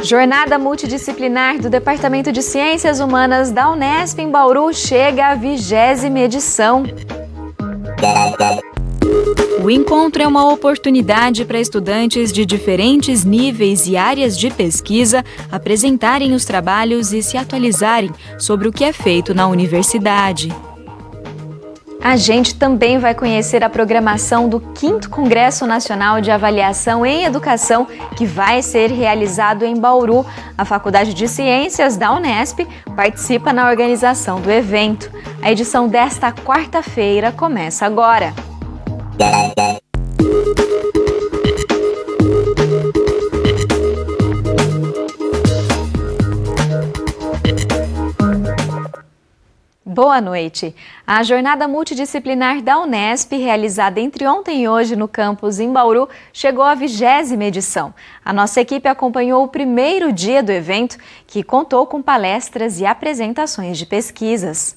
Jornada multidisciplinar do Departamento de Ciências Humanas da Unesp em Bauru chega à 20ª edição. O encontro é uma oportunidade para estudantes de diferentes níveis e áreas de pesquisa apresentarem os trabalhos e se atualizarem sobre o que é feito na universidade. A gente também vai conhecer a programação do 5º Congresso Nacional de Avaliação em Educação, que vai ser realizado em Bauru. A Faculdade de Ciências da Unesp participa na organização do evento. A edição desta quarta-feira começa agora. Boa noite. A jornada multidisciplinar da Unesp, realizada entre ontem e hoje no campus em Bauru, chegou à 20ª edição. A nossa equipe acompanhou o primeiro dia do evento, que contou com palestras e apresentações de pesquisas.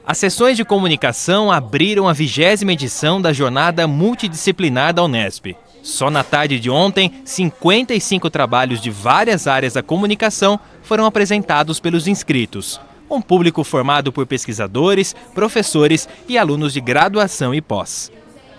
As sessões de comunicação abriram a 20ª edição da jornada multidisciplinar da Unesp. Só na tarde de ontem, 55 trabalhos de várias áreas da comunicação foram apresentados pelos inscritos. Um público formado por pesquisadores, professores e alunos de graduação e pós.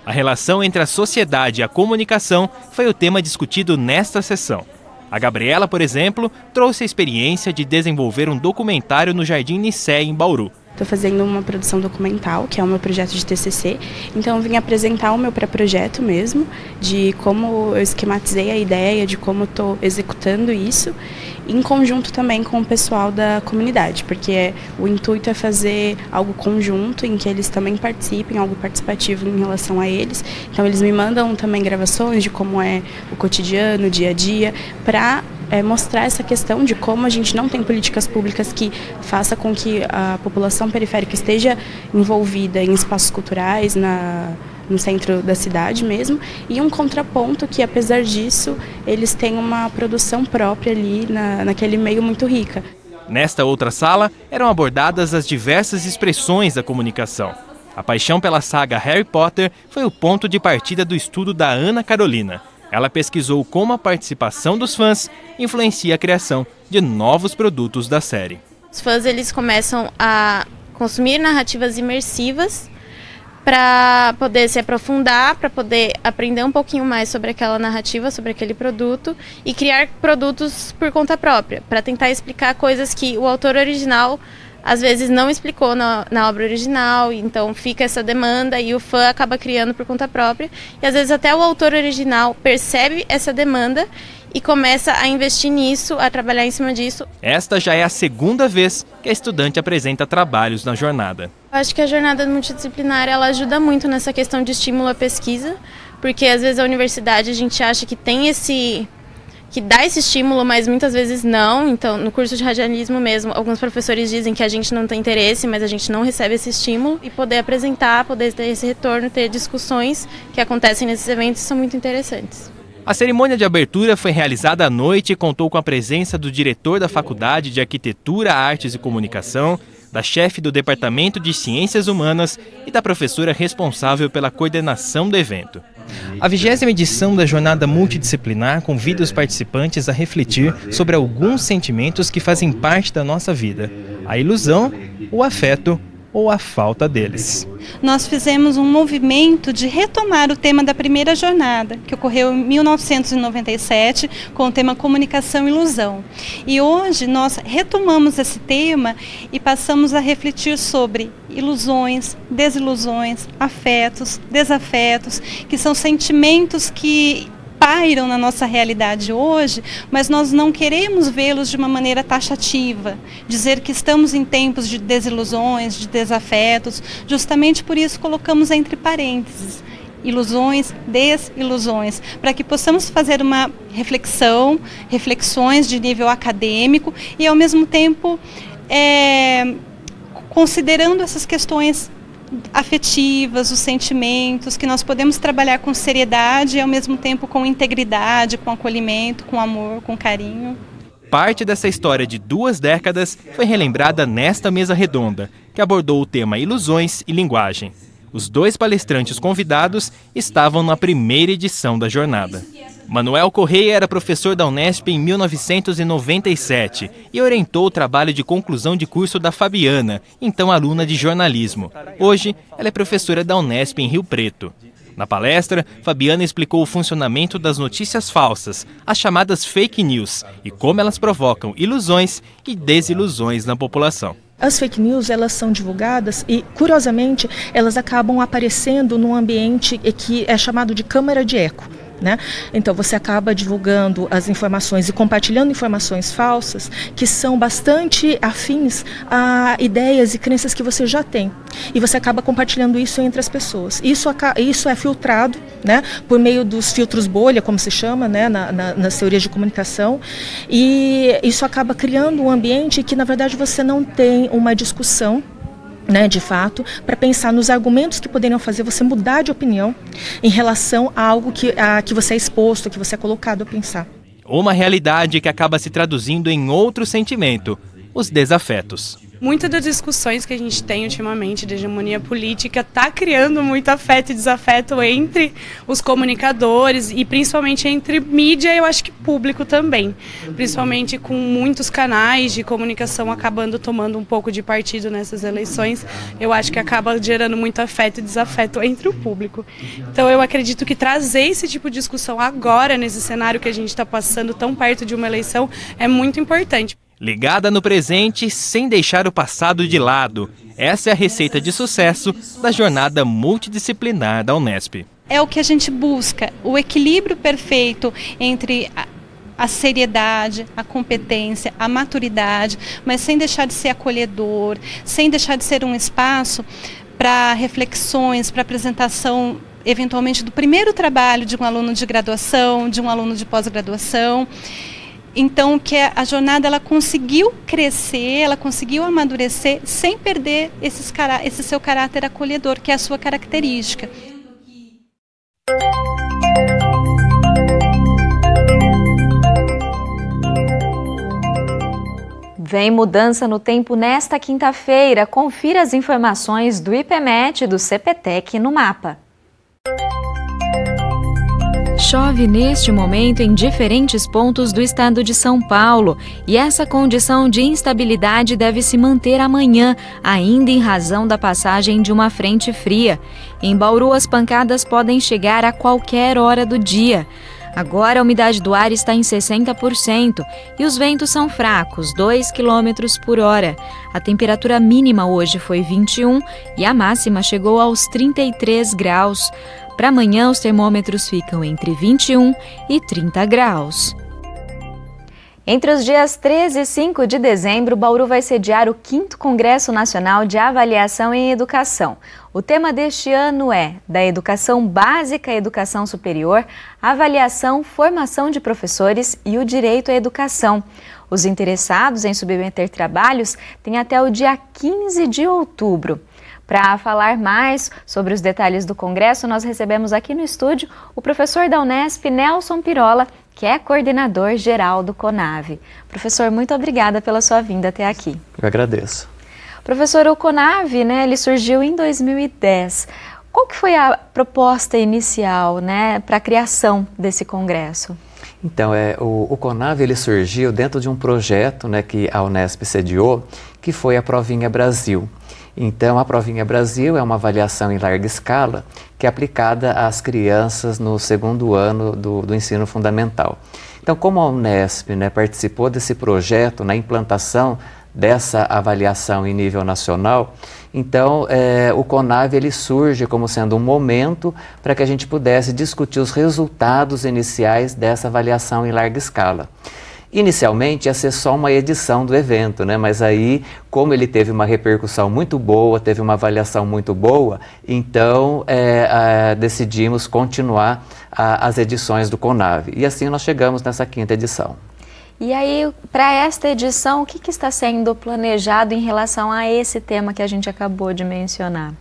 A relação entre a sociedade e a comunicação foi o tema discutido nesta sessão. A Gabriela, por exemplo, trouxe a experiência de desenvolver um documentário no Jardim Nicé, em Bauru. Estou fazendo uma produção documental, que é o meu projeto de TCC, então eu vim apresentar o meu pré-projeto mesmo, de como eu esquematizei a ideia, de como estou executando isso, em conjunto também com o pessoal da comunidade, porque o intuito é fazer algo conjunto, em que eles também participem, algo participativo em relação a eles. Então eles me mandam também gravações de como é o cotidiano, o dia a dia, para mostrar essa questão de como a gente não tem políticas públicas que faça com que a população periférica esteja envolvida em espaços culturais, no centro da cidade mesmo, e um contraponto que, apesar disso, eles têm uma produção própria ali naquele meio muito rica. Nesta outra sala, eram abordadas as diversas expressões da comunicação. A paixão pela saga Harry Potter foi o ponto de partida do estudo da Ana Carolina. Ela pesquisou como a participação dos fãs influencia a criação de novos produtos da série. Os fãs eles começam a consumir narrativas imersivas para poder se aprofundar, para poder aprender um pouquinho mais sobre aquela narrativa, sobre aquele produto e criar produtos por conta própria, para tentar explicar coisas que o autor original às vezes não explicou na obra original, então fica essa demanda e o fã acaba criando por conta própria. E às vezes até o autor original percebe essa demanda e começa a investir nisso, a trabalhar em cima disso. Esta já é a segunda vez que a estudante apresenta trabalhos na jornada. Eu acho que a jornada multidisciplinar ela ajuda muito nessa questão de estímulo à pesquisa, porque às vezes a universidade a gente acha que tem que dá esse estímulo, mas muitas vezes não. Então, no curso de radialismo mesmo, alguns professores dizem que a gente não tem interesse, mas a gente não recebe esse estímulo. E poder apresentar, poder ter esse retorno, ter discussões que acontecem nesses eventos são muito interessantes. A cerimônia de abertura foi realizada à noite e contou com a presença do diretor da Faculdade de Arquitetura, Artes e Comunicação, da chefe do Departamento de Ciências Humanas e da professora responsável pela coordenação do evento. A 20ª edição da jornada multidisciplinar convida os participantes a refletir sobre alguns sentimentos que fazem parte da nossa vida: a ilusão, o afeto ou a falta deles. Nós fizemos um movimento de retomar o tema da primeira jornada, que ocorreu em 1997, com o tema Comunicação e Ilusão. E hoje nós retomamos esse tema e passamos a refletir sobre ilusões, desilusões, afetos, desafetos, que são sentimentos que pairam na nossa realidade hoje, mas nós não queremos vê-los de uma maneira taxativa, dizer que estamos em tempos de desilusões, de desafetos. Justamente por isso colocamos entre parênteses ilusões, desilusões, para que possamos fazer uma reflexões de nível acadêmico e ao mesmo tempo considerando essas questões afetivas, os sentimentos, que nós podemos trabalhar com seriedade e ao mesmo tempo com integridade, com acolhimento, com amor, com carinho. Parte dessa história de 2 décadas foi relembrada nesta mesa redonda, que abordou o tema ilusões e linguagem. Os 2 palestrantes convidados estavam na primeira edição da jornada. Manuel Correia era professor da Unesp em 1997 e orientou o trabalho de conclusão de curso da Fabiana, então aluna de jornalismo. Hoje, ela é professora da Unesp em Rio Preto. Na palestra, Fabiana explicou o funcionamento das notícias falsas, as chamadas fake news, e como elas provocam ilusões e desilusões na população. As fake news, elas são divulgadas e, curiosamente, elas acabam aparecendo num ambiente que é chamado de câmara de eco. Né? Então você acaba divulgando as informações e compartilhando informações falsas que são bastante afins a ideias e crenças que você já tem. E você acaba compartilhando isso entre as pessoas. Isso é filtrado, né, por meio dos filtros bolha, como se chama, né, nas teorias de comunicação. E isso acaba criando um ambiente que, na verdade, você não tem uma discussão, né, de fato, para pensar nos argumentos que poderiam fazer você mudar de opinião em relação a algo que você é exposto, que você é colocado a pensar. Uma realidade que acaba se traduzindo em outro sentimento, os desafetos. Muitas das discussões que a gente tem ultimamente de hegemonia política está criando muito afeto e desafeto entre os comunicadores e principalmente entre mídia e eu acho que público também. Principalmente com muitos canais de comunicação acabando tomando um pouco de partido nessas eleições, eu acho que acaba gerando muito afeto e desafeto entre o público. Então eu acredito que trazer esse tipo de discussão agora, nesse cenário que a gente está passando tão perto de uma eleição, é muito importante. Ligada no presente, sem deixar o passado de lado. Essa é a receita de sucesso da jornada multidisciplinar da Unesp. É o que a gente busca, o equilíbrio perfeito entre a seriedade, a competência, a maturidade, mas sem deixar de ser acolhedor, sem deixar de ser um espaço para reflexões, para apresentação, eventualmente, do primeiro trabalho de um aluno de graduação, de um aluno de pós-graduação. Então, que a jornada ela conseguiu crescer, ela conseguiu amadurecer sem perder esse seu caráter acolhedor, que é a sua característica. Vem mudança no tempo nesta quinta-feira. Confira as informações do IPMET e do CPTEC no mapa. Chove neste momento em diferentes pontos do estado de São Paulo e essa condição de instabilidade deve se manter amanhã, ainda em razão da passagem de uma frente fria. Em Bauru, as pancadas podem chegar a qualquer hora do dia. Agora a umidade do ar está em 60% e os ventos são fracos, 2 km por hora. A temperatura mínima hoje foi 21 e a máxima chegou aos 33 graus. Para amanhã, os termômetros ficam entre 21 e 30 graus. Entre os dias 13 e 5 de dezembro, Bauru vai sediar o 5º Congresso Nacional de Avaliação em Educação. O tema deste ano é da educação básica à educação superior, avaliação, formação de professores e o direito à educação. Os interessados em submeter trabalhos têm até o dia 15 de outubro. Para falar mais sobre os detalhes do Congresso, nós recebemos aqui no estúdio o professor da Unesp, Nelson Pirola, que é coordenador geral do CONAV. Professor, muito obrigada pela sua vinda até aqui. Eu agradeço. Professor, o CONAV, ele surgiu em 2010. Qual que foi a proposta inicial, para a criação desse congresso? Então, o CONAV ele surgiu dentro de um projeto que a Unesp sediou, que foi a Provinha Brasil. Então, a Provinha Brasil é uma avaliação em larga escala que é aplicada às crianças no 2º ano do ensino fundamental. Então, como a Unesp participou desse projeto na implantação dessa avaliação em nível nacional, então o CONAV ele surge como sendo um momento para que a gente pudesse discutir os resultados iniciais dessa avaliação em larga escala. Inicialmente ia ser só uma edição do evento, mas aí, como ele teve uma repercussão muito boa, teve uma avaliação muito boa, então decidimos continuar as edições do CONAV. E assim nós chegamos nessa 5ª edição. E aí, para esta edição, o que está sendo planejado em relação a esse tema que a gente acabou de mencionar?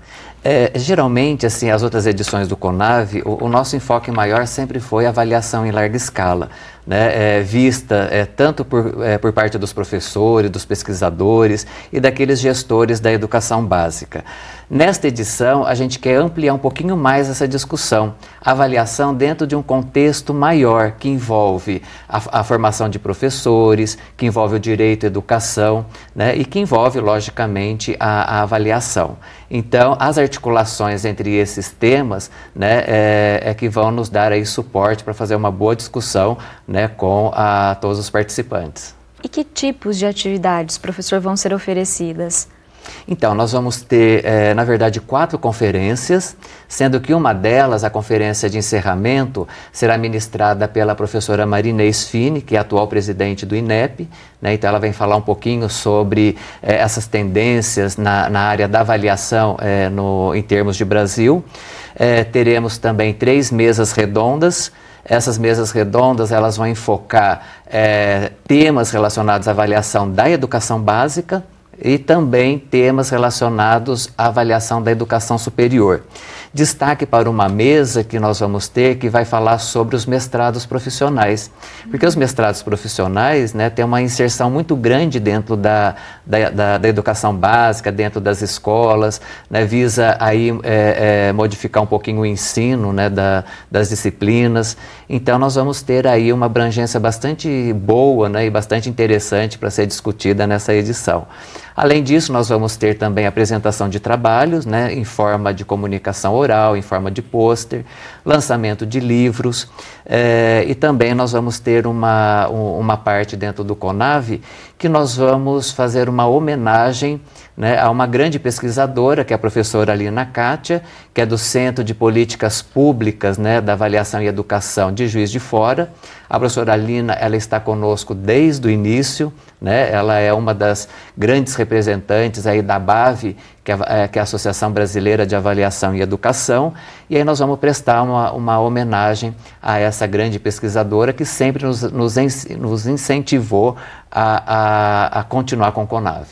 Geralmente, assim, as outras edições do CONAV, o nosso enfoque maior sempre foi a avaliação em larga escala, né, vista tanto por parte dos professores, dos pesquisadores e daqueles gestores da educação básica. Nesta edição, a gente quer ampliar um pouquinho mais essa discussão, a avaliação dentro de um contexto maior, que envolve a formação de professores, que envolve o direito à educação, né, e que envolve, logicamente, a avaliação. Então, as articulações entre esses temas, né, que vão nos dar aí suporte para fazer uma boa discussão, né, com todos os participantes. E que tipos de atividades, professor, vão ser oferecidas? Então, nós vamos ter, na verdade, 4 conferências, sendo que uma delas, a conferência de encerramento, será ministrada pela professora Marinês Fini, que é a atual presidente do INEP, né? Então ela vem falar um pouquinho sobre essas tendências na área da avaliação em termos de Brasil. Teremos também 3 mesas redondas. Essas mesas redondas, elas vão enfocar temas relacionados à avaliação da educação básica, e também temas relacionados à avaliação da educação superior. Destaque para uma mesa que nós vamos ter, que vai falar sobre os mestrados profissionais, porque os mestrados profissionais, né, têm uma inserção muito grande dentro da educação básica, dentro das escolas, né, visa aí modificar um pouquinho o ensino, né, das disciplinas. Então nós vamos ter aí uma abrangência bastante boa, né, e bastante interessante para ser discutida nessa edição. Além disso, nós vamos ter também apresentação de trabalhos, né, em forma de comunicação oral, em forma de pôster, lançamento de livros, e também nós vamos ter uma parte dentro do CONAV que nós vamos fazer uma homenagem, né, a uma grande pesquisadora, que é a professora Alina Kátia, que é do Centro de Políticas Públicas, né, da Avaliação e Educação de Juiz de Fora. A professora Alina, ela está conosco desde o início, né, ela é uma das grandes representantes aí da ABAV, que é a Associação Brasileira de Avaliação e Educação, e aí nós vamos prestar uma homenagem a essa grande pesquisadora que sempre nos incentivou a continuar com o CONAV.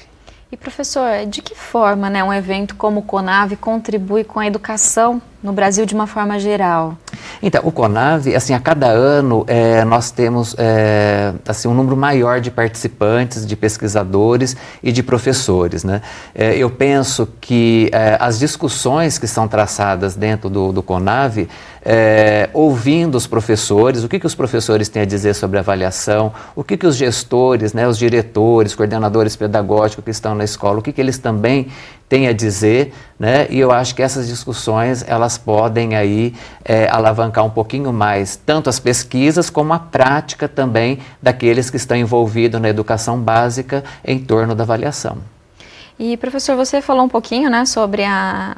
E professor, de que forma, né, um evento como o CONAV contribui com a educação no Brasil de uma forma geral? Então, o CONAV, assim, a cada ano nós temos assim, um número maior de participantes, de pesquisadores e de professores, né? Eu penso que as discussões que são traçadas dentro do CONAV, ouvindo os professores, o que os professores têm a dizer sobre avaliação, o que os gestores, né, os diretores, coordenadores pedagógicos que estão na escola, o que eles também têm a dizer, né? E eu acho que essas discussões, elas podem aí alavancar um pouquinho mais, tanto as pesquisas como a prática também daqueles que estão envolvidos na educação básica em torno da avaliação. E professor, você falou um pouquinho, né, sobre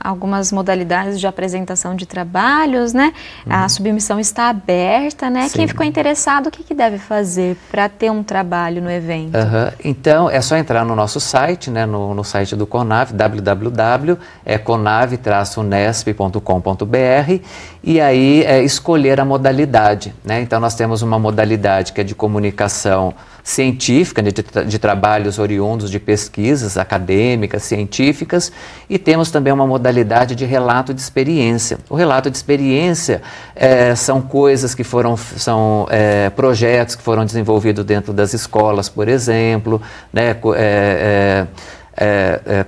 algumas modalidades de apresentação de trabalhos, né? A submissão está aberta, né? Sim. Quem ficou interessado, o que deve fazer para ter um trabalho no evento? Então, é só entrar no nosso site, né, no site do CONAV, www.conave-unesp.com.br, e aí escolher a modalidade, né? Então, nós temos uma modalidade que é de comunicação científica, de trabalhos oriundos de pesquisas acadêmicas, científicas, e temos também uma modalidade de relato de experiência. O relato de experiência são coisas que são projetos que foram desenvolvidos dentro das escolas, por exemplo, né,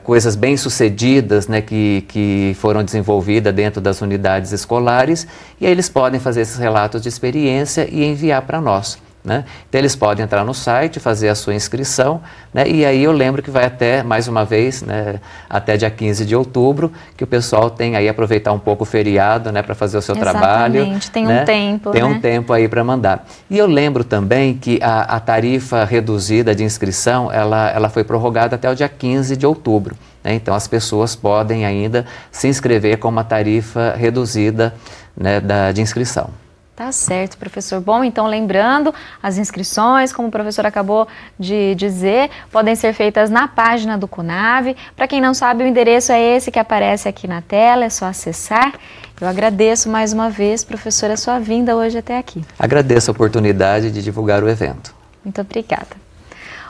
coisas bem-sucedidas, né, que foram desenvolvidas dentro das unidades escolares, e aí eles podem fazer esses relatos de experiência e enviar para nós, né? Então eles podem entrar no site, fazer a sua inscrição, né? E aí eu lembro que vai até, mais uma vez, né, até dia 15 de outubro, que o pessoal tem aí aproveitar um pouco o feriado, né, para fazer o seu trabalho. Exatamente, tem né? um tempo, tem, né? um tempo aí para mandar. E eu lembro também que a tarifa reduzida de inscrição, ela foi prorrogada até o dia 15 de outubro. Né? Então as pessoas podem ainda se inscrever com uma tarifa reduzida, né, de inscrição. Tá certo, professor. Bom, então lembrando, as inscrições, como o professor acabou de dizer, podem ser feitas na página do CONAV. Para quem não sabe, o endereço é esse que aparece aqui na tela, é só acessar. Eu agradeço mais uma vez, professora, a sua vinda hoje até aqui. Agradeço a oportunidade de divulgar o evento. Muito obrigada.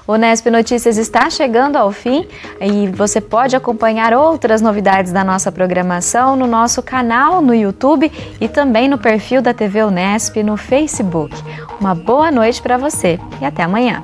O Unesp Notícias está chegando ao fim e você pode acompanhar outras novidades da nossa programação no nosso canal no YouTube e também no perfil da TV Unesp no Facebook. Uma boa noite para você e até amanhã.